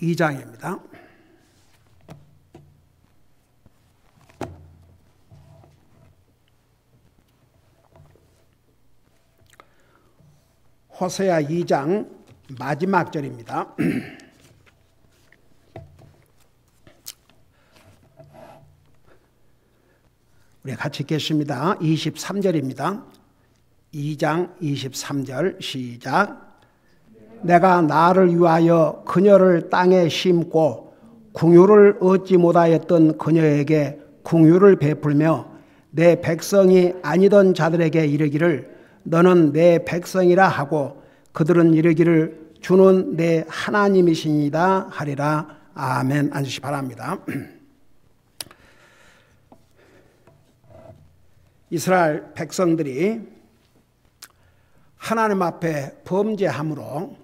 2장입니다. 호세아 2장 마지막 절입니다. 우리 같이 읽겠습니다. 23절입니다. 2장 23절 시작. 내가 나를 위하여 그녀를 땅에 심고 궁유를 얻지 못하였던 그녀에게 궁유를 베풀며 내 백성이 아니던 자들에게 이르기를 너는 내 백성이라 하고 그들은 이르기를 주는 내 하나님이시니다 하리라. 아멘. 앉으시 바랍니다. 이스라엘 백성들이 하나님 앞에 범죄함으로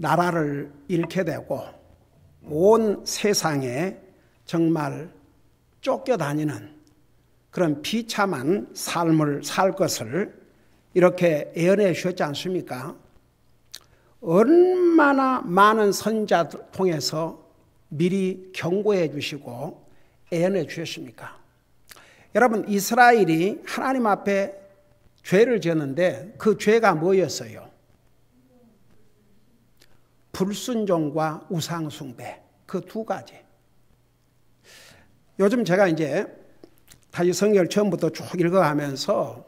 나라를 잃게 되고 온 세상에 정말 쫓겨다니는 그런 비참한 삶을 살 것을 이렇게 예언해 주셨지 않습니까? 얼마나 많은 선지자들 통해서 미리 경고해 주시고 예언해 주셨습니까? 여러분, 이스라엘이 하나님 앞에 죄를 지었는데 그 죄가 뭐였어요? 불순종과 우상숭배, 그 두 가지. 요즘 제가 이제 다시 성경을 처음부터 쭉 읽어가면서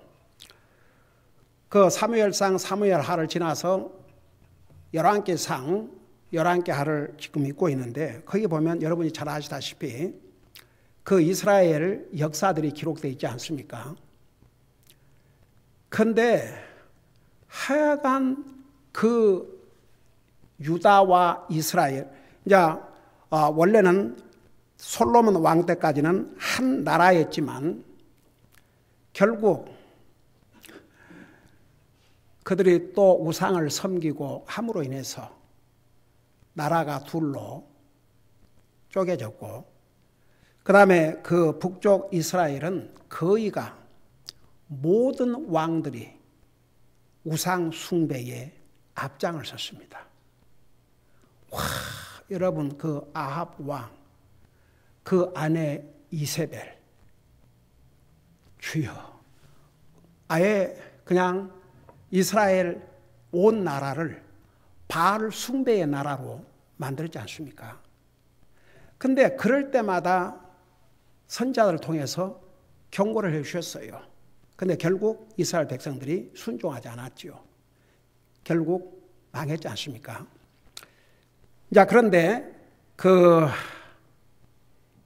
그 사무엘상 사무엘하를 지나서 11개상 11개 하를 지금 읽고 있는데 거기 보면 여러분이 잘 아시다시피 그 이스라엘 역사들이 기록되어 있지 않습니까? 그런데 하여간 그 유다와 이스라엘, 이제 원래는 솔로몬 왕 때까지는 한 나라였지만 결국 그들이 또 우상을 섬기고 함으로 인해서 나라가 둘로 쪼개졌고, 그 다음에 그 북쪽 이스라엘은 거의가 모든 왕들이 우상 숭배에 앞장을 섰습니다. 와, 여러분, 그 아합 왕, 그 아내 이세벨, 주여, 아예 그냥 이스라엘 온 나라를 바알 숭배의 나라로 만들지 않습니까? 근데 그럴 때마다 선지자들을 통해서 경고를 해 주셨어요. 근데 결국 이스라엘 백성들이 순종하지 않았지요. 결국 망했지 않습니까? 자, 그런데 그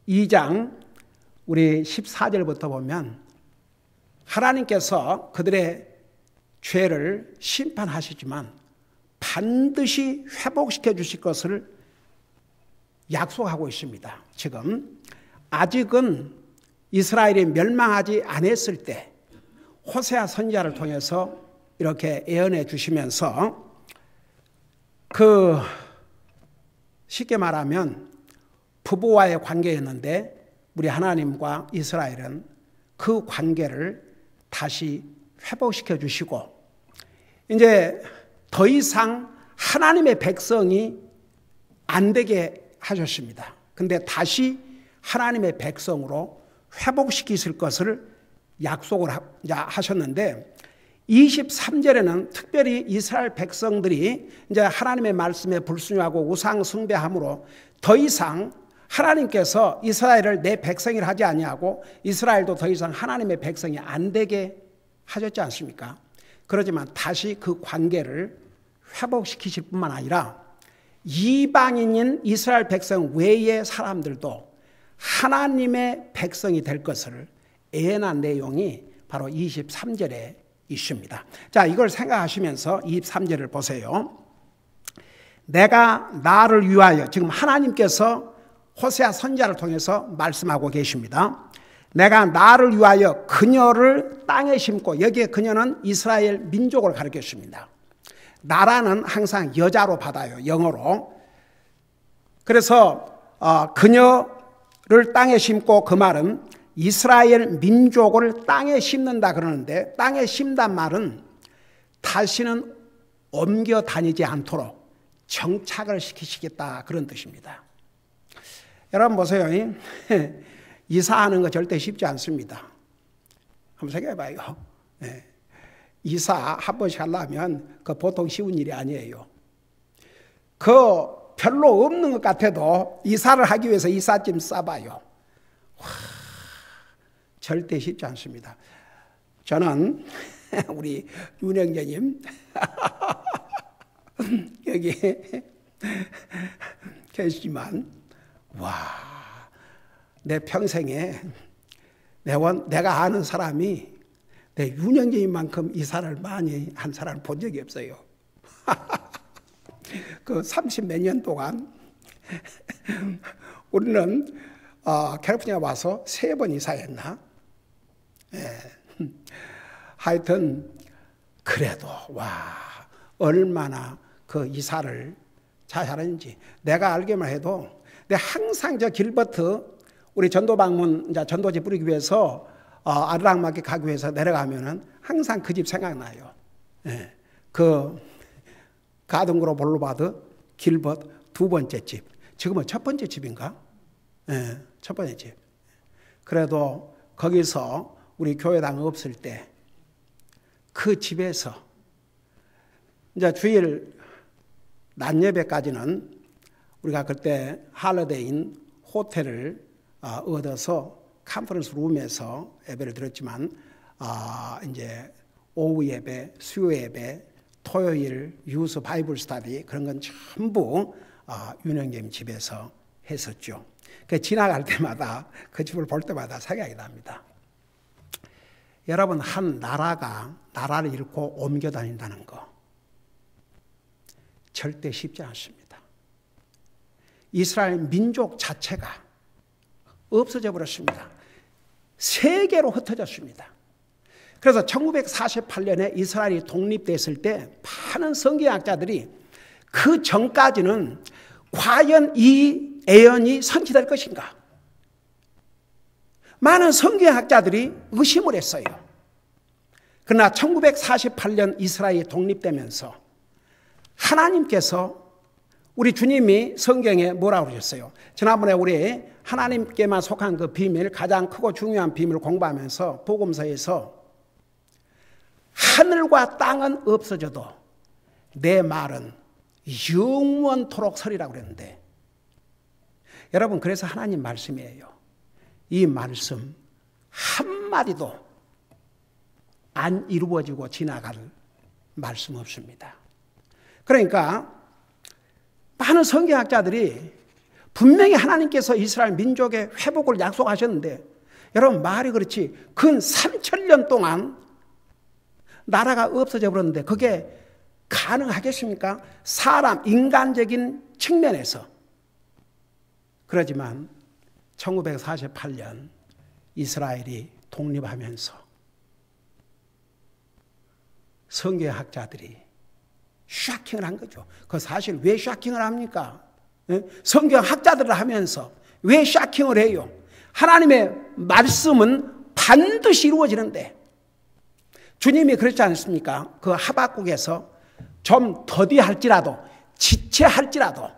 2장 우리 14절부터 보면 하나님께서 그들의 죄를 심판하시지만 반드시 회복시켜 주실 것을 약속하고 있습니다. 지금 아직은 이스라엘이 멸망하지 않았을 때 호세아 선지자를 통해서 이렇게 예언해 주시면서 그 쉽게 말하면 부부와의 관계였는데 우리 하나님과 이스라엘은 그 관계를 다시 회복시켜 주시고 이제 더 이상 하나님의 백성이 안 되게 하셨습니다. 근데 다시 하나님의 백성으로 회복시키실 것을 약속을 하셨는데 23절에는 특별히 이스라엘 백성들이 이제 하나님의 말씀에 불순종하고 우상 숭배함으로 더 이상 하나님께서 이스라엘을 내 백성이라 하지 아니하고 이스라엘도 더 이상 하나님의 백성이 안 되게 하셨지 않습니까? 그러지만 다시 그 관계를 회복시키실 뿐만 아니라 이방인인 이스라엘 백성 외의 사람들도 하나님의 백성이 될 것을 예언한 내용이 바로 23절에 있습니다. 자, 이걸 생각하시면서 23절을 보세요. 내가 나를 위하여, 지금 하나님께서 호세아 선지자를 통해서 말씀하고 계십니다. 내가 나를 위하여 그녀를 땅에 심고, 여기에 그녀는 이스라엘 민족을 가리켰습니다. 나라는 항상 여자로 받아요, 영어로. 그래서 그녀를 땅에 심고, 그 말은 이스라엘 민족을 땅에 심는다 그러는데, 땅에 심단 말은 다시는 옮겨 다니지 않도록 정착을 시키시겠다 그런 뜻입니다. 여러분 보세요. 이사하는 거 절대 쉽지 않습니다. 한번 생각해봐요. 이사 한 번씩 하려면 그 보통 쉬운 일이 아니에요. 그 별로 없는 것 같아도 이사를 하기 위해서 이삿짐 싸봐요. 와, 절대 쉽지 않습니다. 저는 우리 윤영재님 여기 계시지만 와, 내 평생에 내가 아는 사람이 내 윤영재님만큼 이사를 많이 한 사람을 본 적이 없어요. 그 30몇 년 동안 우리는 캘리포니아 와서 3번 이사했나? 하여튼 그래도 와 얼마나 그 이사를 잘 하는지 내가 알기만 해도 내가 항상 저 길버트 우리 전도 방문 이제 전도지 뿌리기 위해서 아르랑마켓 가기 위해서 내려가면은 항상 그 집 생각나요. 그 가든그로 볼로바드 길버트 2번째 집. 지금은 첫 번째 집인가? 첫 번째 집. 그래도 거기서 우리 교회당 없을 때 그 집에서 이제 주일 낮 예배까지는 우리가 그때 할러데이인 호텔을 얻어서 컨퍼런스 룸에서 예배를 드렸지만 이제 오후 예배, 수요 예배, 토요일 유스 바이블 스터디 그런 건 전부 윤영재님 집에서 했었죠. 그 지나갈 때마다 그 집을 볼 때마다 생각이 납니다. 여러분 한 나라가 나라를 잃고 옮겨 다닌다는 거 절대 쉽지 않습니다. 이스라엘 민족 자체가 없어져 버렸습니다. 세계로 흩어졌습니다. 그래서 1948년에 이스라엘이 독립됐을 때 많은 성경학자들이 그 전까지는 과연 이 예언이 성취될 것인가? 많은 성경학자들이 의심을 했어요. 그러나 1948년 이스라엘이 독립되면서 하나님께서 우리 주님이 성경에 뭐라고 그러셨어요? 지난번에 우리 하나님께만 속한 그 비밀, 가장 크고 중요한 비밀을 공부하면서 복음서에서 하늘과 땅은 없어져도 내 말은 영원토록 서리라고 그랬는데 여러분 그래서 하나님 말씀이에요. 이 말씀 한마디도 안 이루어지고 지나갈 말씀 없습니다. 그러니까 많은 성경학자들이 분명히 하나님께서 이스라엘 민족의 회복을 약속하셨는데 여러분 말이 그렇지 근 3,000년 동안 나라가 없어져 버렸는데 그게 가능하겠습니까? 사람 인간적인 측면에서. 그러지만 1948년 이스라엘이 독립하면서 성경학자들이 샤킹을 한 거죠. 그 사실 왜 샤킹을 합니까? 성경학자들을 하면서 왜 샤킹을 해요? 하나님의 말씀은 반드시 이루어지는데 주님이 그렇지 않습니까? 그 하박국에서 좀 더디할지라도 지체할지라도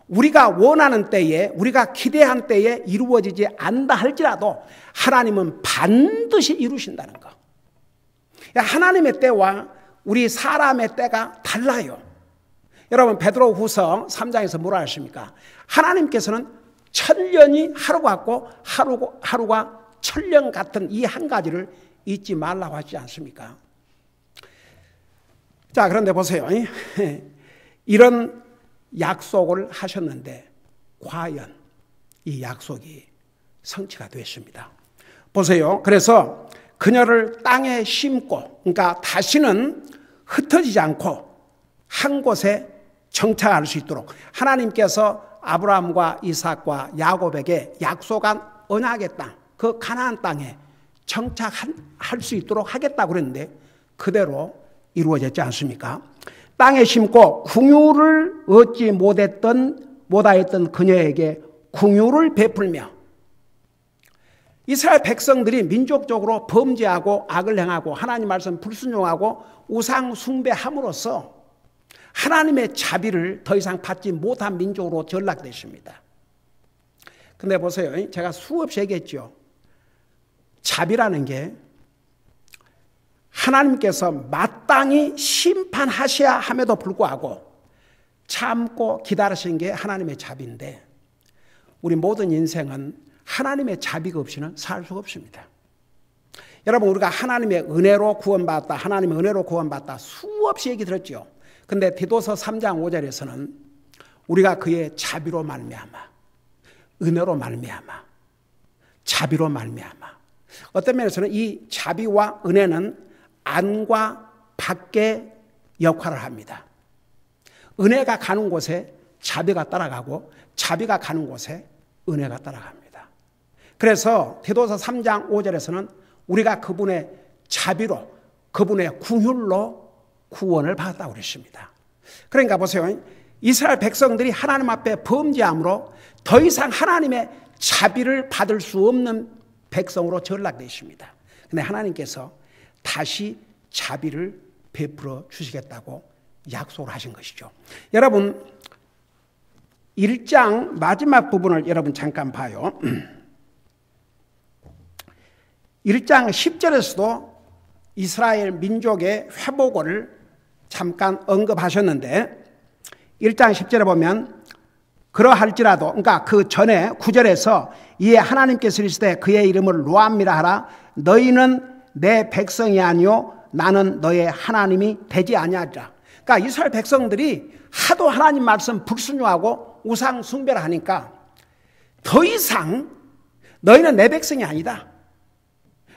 우리가 원하는 때에 우리가 기대한 때에 이루어지지 않다 할지라도 하나님은 반드시 이루신다는 거. 하나님의 때와 우리 사람의 때가 달라요. 여러분 베드로후서 3장에서 뭐라 하십니까? 하나님께서는 천년이 하루 같고 하루가 천년 같은 이 한 가지를 잊지 말라고 하지 않습니까? 자, 그런데 보세요. 이런 약속을 하셨는데 과연 이 약속이 성취가 됐습니다. 보세요. 그래서 그녀를 땅에 심고 그러니까 다시는 흩어지지 않고 한 곳에 정착할 수 있도록 하나님께서 아브라함과 이삭과 야곱에게 약속한 언약의 땅, 그 가나안 땅에 정착할 수 있도록 하겠다고 그랬는데 그대로 이루어졌지 않습니까? 땅에 심고 긍휼을 얻지 못하였던 그녀에게 긍휼을 베풀며 이스라엘 백성들이 민족적으로 범죄하고 악을 행하고 하나님 말씀 불순종하고 우상 숭배함으로써 하나님의 자비를 더 이상 받지 못한 민족으로 전락되십니다. 근데 보세요. 제가 수없이 얘기했죠. 자비라는 게 하나님께서 마땅히 심판하셔야 함에도 불구하고 참고 기다리신 게 하나님의 자비인데, 우리 모든 인생은 하나님의 자비가 없이는 살 수가 없습니다. 여러분, 우리가 하나님의 은혜로 구원받았다, 하나님의 은혜로 구원받았다 수없이 얘기 들었죠. 근데 디도서 3장 5절에서는 우리가 그의 자비로 말미암아, 은혜로 말미암아, 자비로 말미암아. 어떤 면에서는 이 자비와 은혜는 안과 밖의 역할을 합니다. 은혜가 가는 곳에 자비가 따라가고, 자비가 가는 곳에 은혜가 따라갑니다. 그래서 디도서 3장 5절에서는 우리가 그분의 자비로, 그분의 긍휼로 구원을 받았다고 그랬습니다. 그러니까 보세요. 이스라엘 백성들이 하나님 앞에 범죄함으로 더 이상 하나님의 자비를 받을 수 없는 백성으로 전락되십니다. 그런데 하나님께서 다시 자비를 베풀어 주시겠다고 약속을 하신 것이죠. 여러분, 1장 마지막 부분을 여러분 잠깐 봐요. 1장 10절에서도 이스라엘 민족의 회복을 잠깐 언급하셨는데, 1장 10절에 보면 그러할지라도, 그러니까 그 전에 9절에서 이에 하나님께서 이르시되 그의 이름을 로암이라 하라. 너희는 내 백성이 아니요 나는 너의 하나님이 되지 아니하리라. 그러니까 이스라엘 백성들이 하도 하나님 말씀 불순종하고 우상 숭배를 하니까 더 이상 너희는 내 백성이 아니다,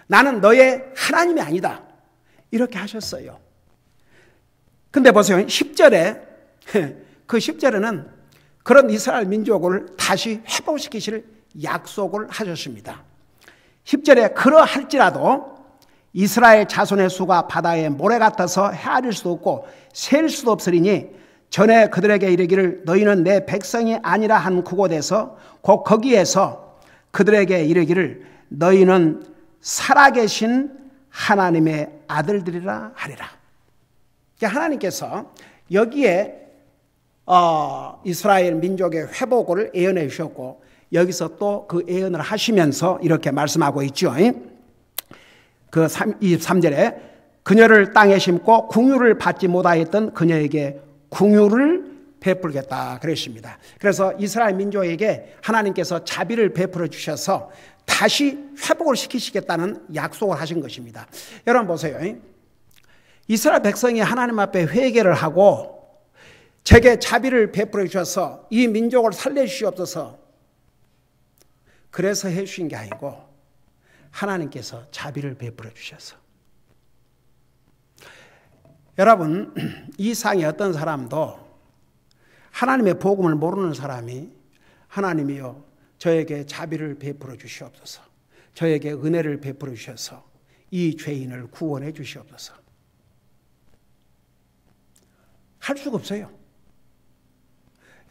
나는 너의 하나님이 아니다, 이렇게 하셨어요. 근데 보세요. 10절에, 그 10절에는 그런 이스라엘 민족을 다시 회복시키실 약속을 하셨습니다. 10절에 그러할지라도 이스라엘 자손의 수가 바다의 모래 같아서 헤아릴 수도 없고 셀 수도 없으리니 전에 그들에게 이르기를 너희는 내 백성이 아니라 한 그곳에서 곧 거기에서 그들에게 이르기를 너희는 살아계신 하나님의 아들들이라 하리라. 하나님께서 여기에 이스라엘 민족의 회복을 예언해 주셨고, 여기서 또 그 예언을 하시면서 이렇게 말씀하고 있죠. 그 23절에 그녀를 땅에 심고 긍휼을 받지 못하였던 그녀에게 긍휼을 베풀겠다 그랬습니다. 그래서 이스라엘 민족에게 하나님께서 자비를 베풀어 주셔서 다시 회복을 시키시겠다는 약속을 하신 것입니다. 여러분 보세요. 이스라엘 백성이 하나님 앞에 회개를 하고 제게 자비를 베풀어 주셔서 이 민족을 살려주시옵소서, 그래서 해주신 게 아니고 하나님께서 자비를 베풀어 주셔서. 여러분, 이 상의 어떤 사람도 하나님의 복음을 모르는 사람이 하나님이여 저에게 자비를 베풀어 주시옵소서, 저에게 은혜를 베풀어 주셔서 이 죄인을 구원해 주시옵소서 할 수가 없어요.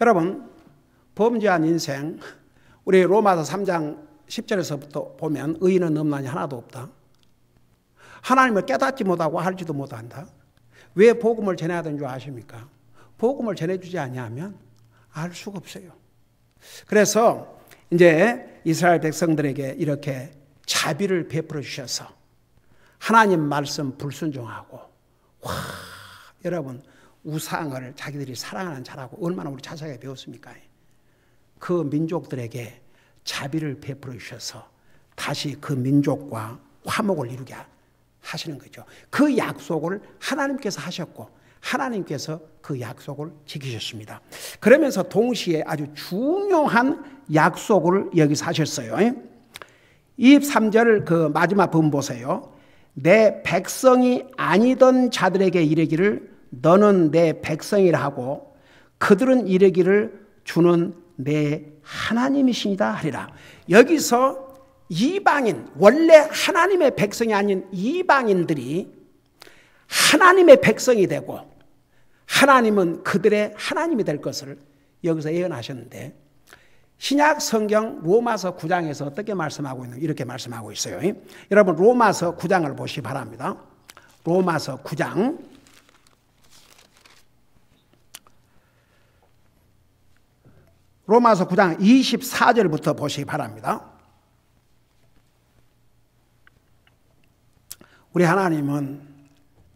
여러분, 범죄한 인생, 우리 로마서 3장 10절에서부터 보면 의인은 없나니 하나도 없다. 하나님을 깨닫지 못하고 알지도 못한다. 왜 복음을 전해야 되는 줄 아십니까? 복음을 전해주지 아니하면 알 수가 없어요. 그래서 이제 이스라엘 백성들에게 이렇게 자비를 베풀어 주셔서 하나님 말씀 불순종하고, 여러분 우상을 자기들이 사랑하는 자라고 얼마나 우리 자세하게 배웠습니까? 그 민족들에게 자비를 베풀어 주셔서 다시 그 민족과 화목을 이루게 하시는 거죠. 그 약속을 하나님께서 하셨고 하나님께서 그 약속을 지키셨습니다. 그러면서 동시에 아주 중요한 약속을 여기서 하셨어요. 23절 그 마지막 부분 보세요. 내 백성이 아니던 자들에게 이르기를 너는 내 백성이라 하고 그들은 이르기를 주는 내 하나님이시니다 하리라. 여기서 이방인, 원래 하나님의 백성이 아닌 이방인들이 하나님의 백성이 되고 하나님은 그들의 하나님이 될 것을 여기서 예언하셨는데, 신약 성경 로마서 9장에서 어떻게 말씀하고 있는, 이렇게 말씀하고 있어요. 여러분 로마서 9장을 보시기 바랍니다. 로마서 9장 로마서 9장 24절부터 보시기 바랍니다. 우리 하나님은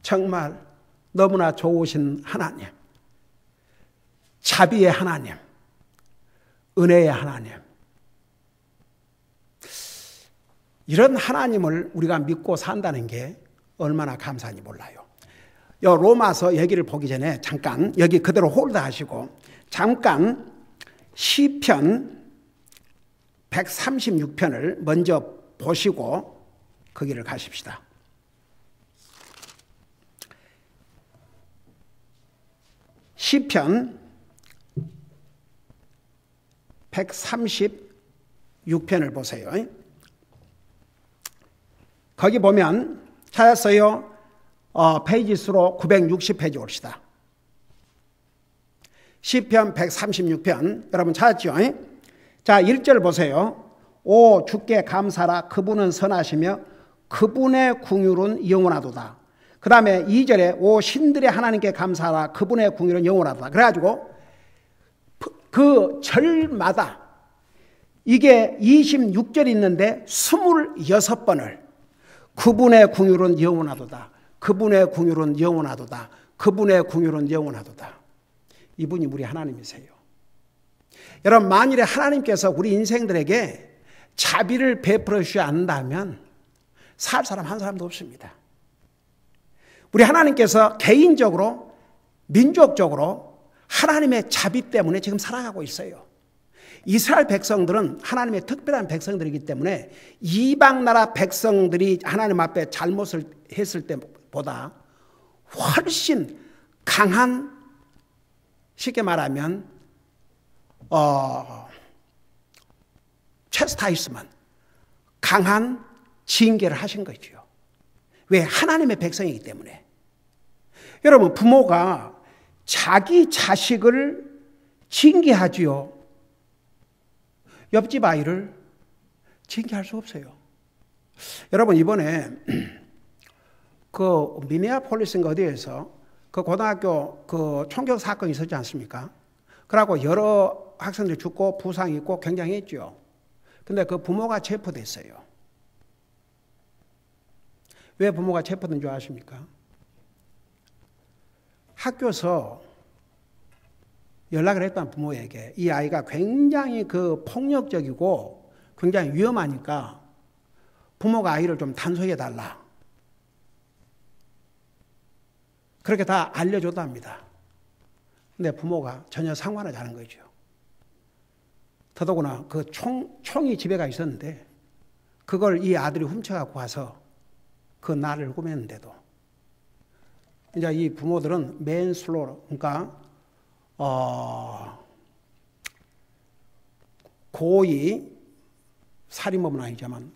정말 너무나 좋으신 하나님, 자비의 하나님, 은혜의 하나님, 이런 하나님을 우리가 믿고 산다는 게 얼마나 감사한지 몰라요. 이 로마서 얘기를 보기 전에 잠깐 여기 그대로 홀드하시고 잠깐 시편 136편을 먼저 보시고 거기를 가십시다. 시편 136편을 보세요. 거기 보면 찾았어요? 페이지 수로 960페이지 옵시다. 시편 136편 여러분 찾았죠? 자 1절 보세요. 오 주께 감사라 그분은 선하시며 그분의 궁율은 영원하도다. 그 다음에 2절에 오 신들의 하나님께 감사하라 그분의 궁율은 영원하도다. 그래가지고 그 절마다 이게 26절이 있는데 26번을 그분의 궁율은 영원하도다. 그분의 궁율은 영원하도다. 그분의 궁율은 영원하도다. 이분이 우리 하나님이세요. 여러분 만일에 하나님께서 우리 인생들에게 자비를 베풀어 주지 않는다면 살 사람 한 사람도 없습니다. 우리 하나님께서 개인적으로 민족적으로 하나님의 자비 때문에 지금 살아가고 있어요. 이스라엘 백성들은 하나님의 특별한 백성들이기 때문에 이방 나라 백성들이 하나님 앞에 잘못을 했을 때보다 훨씬 강한, 쉽게 말하면 체스타이스먼, 강한 징계를 하신 거죠. 왜? 하나님의 백성이기 때문에. 여러분 부모가 자기 자식을 징계하지요. 옆집 아이를 징계할 수 없어요. 여러분 이번에 그 미네아폴리스인가 어디에서 그 고등학교 그 총격 사건이 있었지 않습니까? 그러고 여러 학생들이 죽고 부상이 있고 굉장했죠. 근데 그 부모가 체포됐어요. 왜 부모가 체포된 줄 아십니까? 학교에서 연락을 했던 부모에게 이 아이가 굉장히 그 폭력적이고 굉장히 위험하니까 부모가 아이를 좀 단속해달라. 그렇게 다 알려줬답니다. 근데 부모가 전혀 상관하지 않은 거죠. 더더구나 그 총이 집에가 있었는데 그걸 이 아들이 훔쳐갖고 와서 그 날을 꾸몄는데도 이제 이 부모들은 맨슬로우, 그러니까 고의 살인범은 아니지만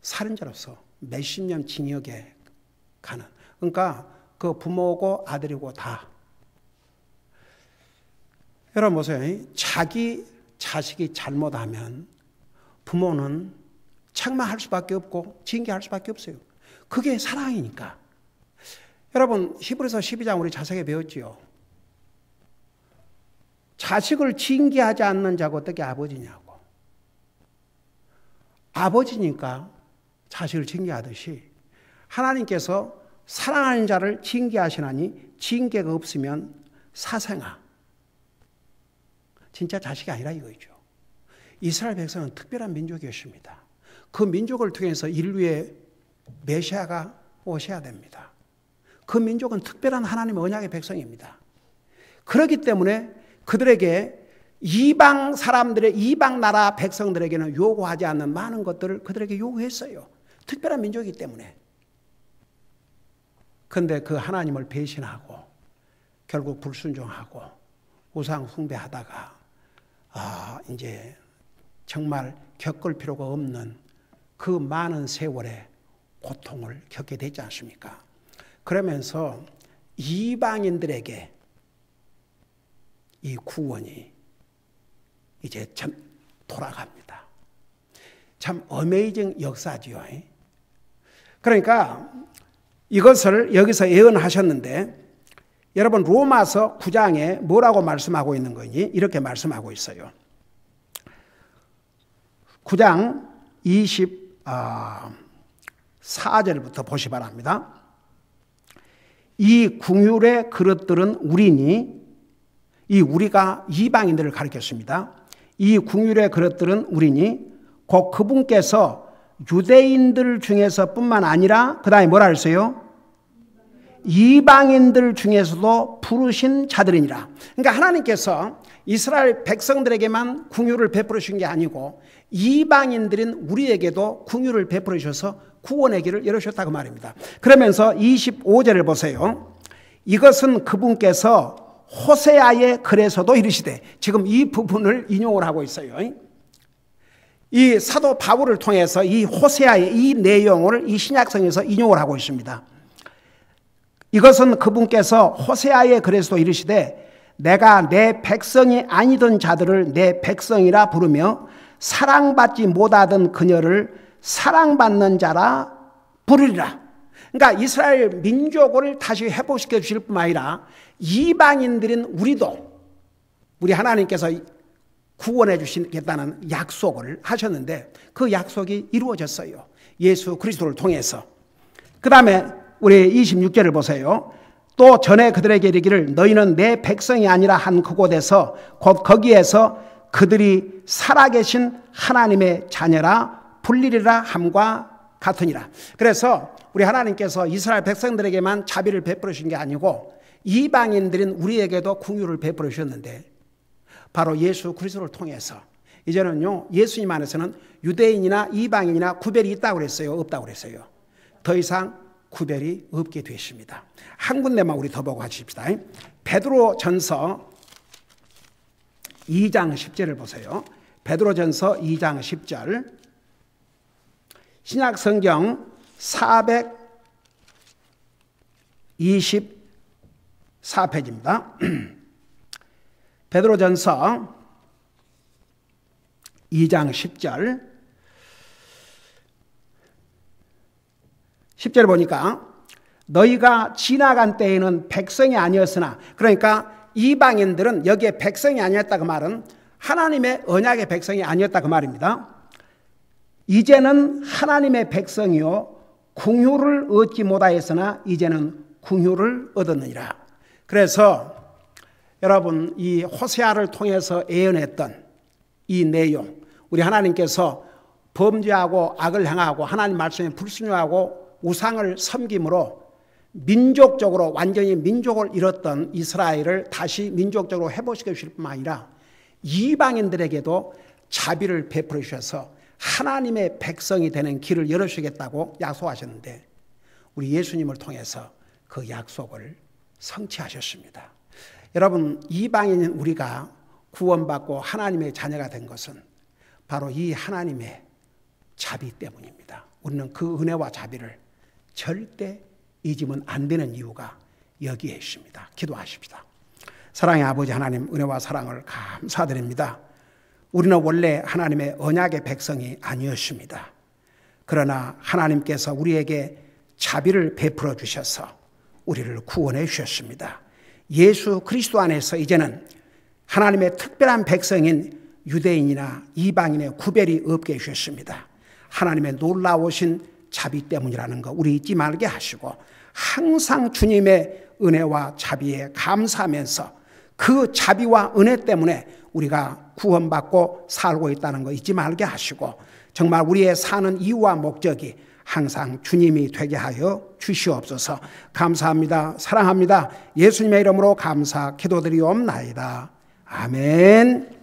살인자로서 몇십 년 징역에 가는, 그러니까 그 부모고 아들이고 다. 여러분 보세요. 자기 자식이 잘못하면 부모는 책망할 수밖에 없고 징계할 수밖에 없어요. 그게 사랑이니까. 여러분 히브리서 12장 우리 자세하게 배웠지요. 자식을 징계하지 않는 자가 어떻게 아버지냐고. 아버지니까 자식을 징계하듯이 하나님께서 사랑하는 자를 징계하시나니 징계가 없으면 사생아. 진짜 자식이 아니라 이거죠. 이스라엘 백성은 특별한 민족이었습니다. 그 민족을 통해서 인류의 메시아가 오셔야 됩니다. 그 민족은 특별한 하나님의 언약의 백성입니다. 그렇기 때문에 그들에게 이방 사람들의 이방 나라 백성들에게는 요구하지 않는 많은 것들을 그들에게 요구했어요. 특별한 민족이기 때문에. 그런데 그 하나님을 배신하고 결국 불순종하고 우상 숭배하다가 이제 정말 겪을 필요가 없는 그 많은 세월의 고통을 겪게 되지 않습니까? 그러면서 이방인들에게 이 구원이 이제 참 돌아갑니다. 참 어메이징 역사지요. 그러니까 이것을 여기서 예언하셨는데 여러분 로마서 9장에 뭐라고 말씀하고 있는 거니? 이렇게 말씀하고 있어요. 9장 24절부터 보시 바랍니다. 이 궁율의 그릇들은 우리니, 이 우리가 이방인들을 가리켰습니다. 이 궁율의 그릇들은 우리니 곧 그분께서 유대인들 중에서 뿐만 아니라 그 다음에 뭐라 했어요? 이방인들 중에서도 부르신 자들이니라. 그러니까 하나님께서 이스라엘 백성들에게만 궁율을 베풀어 주신 게 아니고 이방인들인 우리에게도 궁율을 베풀어 주셔서 구원의 길을 열어주셨다고 말입니다. 그러면서 25절을 보세요. 이것은 그분께서 호세아의 글에서도 이르시되, 지금 이 부분을 인용을 하고 있어요. 이 사도 바울을 통해서 이 호세아의 이 내용을 이 신약성에서 인용을 하고 있습니다. 이것은 그분께서 호세아의 글에서도 이르시되 내가 내 백성이 아니던 자들을 내 백성이라 부르며 사랑받지 못하던 그녀를 사랑받는 자라 부르리라. 그러니까 이스라엘 민족을 다시 회복시켜 주실 뿐만 아니라 이방인들인 우리도, 우리 하나님께서 구원해 주시겠다는 약속을 하셨는데 그 약속이 이루어졌어요. 예수 그리스도를 통해서. 그 다음에 우리 26절을 보세요. 또 전에 그들에게 이르기를 너희는 내 백성이 아니라 한 그곳에서 곧 거기에서 그들이 살아계신 하나님의 자녀라 불리리라 함과 같으니라. 그래서 우리 하나님께서 이스라엘 백성들에게만 자비를 베풀어 주신 게 아니고 이방인들인 우리에게도 긍휼을 베풀어 주셨는데 바로 예수 그리스도를 통해서 이제는요 예수님 안에서는 유대인이나 이방인이나 구별이 있다고 그랬어요? 없다고 그랬어요? 더 이상 구별이 없게 되십니다. 한 군데만 우리 더 보고 하십시다. 베드로전서 2장 10절을 보세요. 베드로전서 2장 10절. 신약성경 424페이지입니다. 베드로전서 2장 10절. 10절 보니까 너희가 지나간 때에는 백성이 아니었으나, 그러니까 이방인들은 여기에 백성이 아니었다 그 말은 하나님의 언약의 백성이 아니었다 그 말입니다. 이제는 하나님의 백성이요 긍휼을 얻지 못하였으나 이제는 긍휼을 얻었느니라. 그래서 여러분 이 호세아를 통해서 예언했던 이 내용, 우리 하나님께서 범죄하고 악을 행하고 하나님 말씀에 불순종하고 우상을 섬김으로 민족적으로 완전히 민족을 잃었던 이스라엘을 다시 민족적으로 회복시켜 주실 뿐만 아니라 이방인들에게도 자비를 베풀어 주셔서 하나님의 백성이 되는 길을 열어주시겠다고 약속하셨는데 우리 예수님을 통해서 그 약속을 성취하셨습니다. 여러분 이방인인 우리가 구원받고 하나님의 자녀가 된 것은 바로 이 하나님의 자비 때문입니다. 우리는 그 은혜와 자비를 절대 잊으면 안 되는 이유가 여기에 있습니다. 기도하십시다. 사랑의 아버지 하나님, 은혜와 사랑을 감사드립니다. 우리는 원래 하나님의 언약의 백성이 아니었습니다. 그러나 하나님께서 우리에게 자비를 베풀어 주셔서 우리를 구원해 주셨습니다. 예수 그리스도 안에서 이제는 하나님의 특별한 백성인 유대인이나 이방인의 구별이 없게 해주셨습니다. 하나님의 놀라우신 자비 때문이라는 거 우리 잊지 말게 하시고 항상 주님의 은혜와 자비에 감사하면서 그 자비와 은혜 때문에 우리가 구원받고 살고 있다는 거 잊지 말게 하시고 정말 우리의 사는 이유와 목적이 항상 주님이 되게 하여 주시옵소서. 감사합니다. 사랑합니다. 예수님의 이름으로 감사 기도드리옵나이다. 아멘.